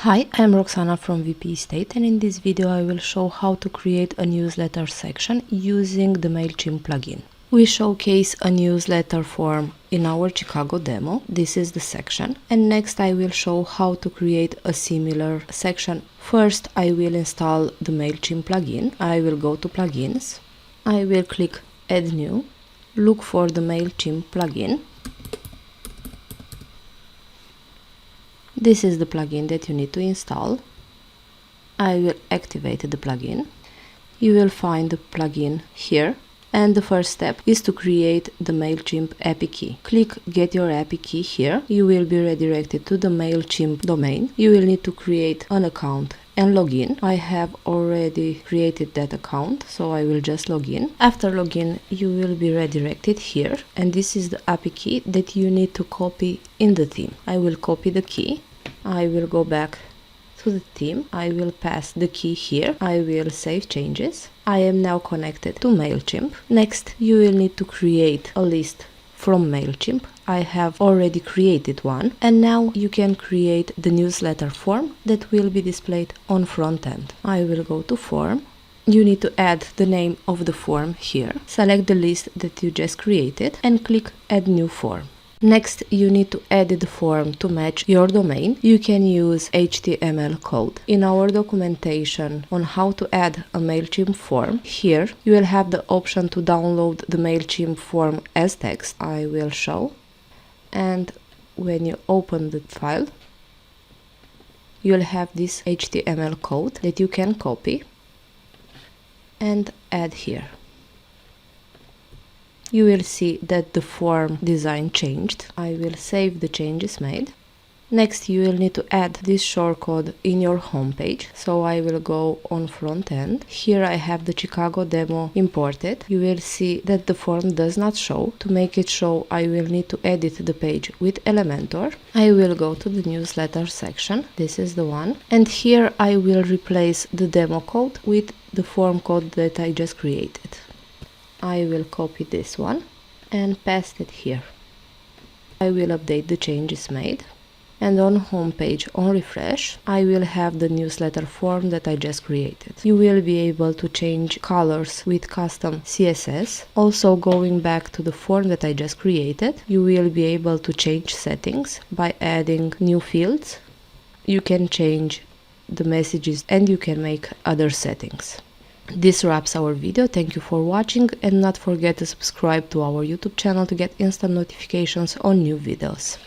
Hi, I'm Roxana from WpState, and in this video I will show how to create a newsletter section using the MailChimp plugin. We showcase a newsletter form in our Chicago demo. This is the section, and next I will show how to create a similar section. First, I will install the MailChimp plugin. I will go to plugins. I will click add new, look for the MailChimp plugin. This is the plugin that you need to install. I will activate the plugin. You will find the plugin here, and the first step is to create the MailChimp API key. Click Get Your API Key here. You will be redirected to the MailChimp domain. You will need to create an account and log in. I have already created that account, so I will just log in. After login, you will be redirected here, and this is the API key that you need to copy in the theme. I will copy the key. I will go back to the theme. I will pass the key here. I will save changes. I am now connected to MailChimp. Next, you will need to create a list from MailChimp. I have already created one, and now you can create the newsletter form that will be displayed on front end. I will go to form. You need to add the name of the form here. Select the list that you just created and click add new form. Next, you need to edit the form to match your domain. You can use HTML code. In our documentation on how to add a MailChimp form, here you will have the option to download the MailChimp form as text. I will show. And when you open the file, you'll have this HTML code that you can copy and add here. You will see that the form design changed. I will save the changes made. Next, you will need to add this shortcode in your homepage. So I will go on front end. Here I have the Chicago demo imported. You will see that the form does not show. To make it show, I will need to edit the page with Elementor. I will go to the newsletter section. This is the one. And here I will replace the demo code with the form code that I just created. I will copy this one and paste it here. I will update the changes made, and on homepage on refresh I will have the newsletter form that I just created. You will be able to change colors with custom CSS. Also, going back to the form that I just created, you will be able to change settings by adding new fields. You can change the messages and you can make other settings. This wraps our video. Thank you for watching, and not forget to subscribe to our YouTube channel to get instant notifications on new videos.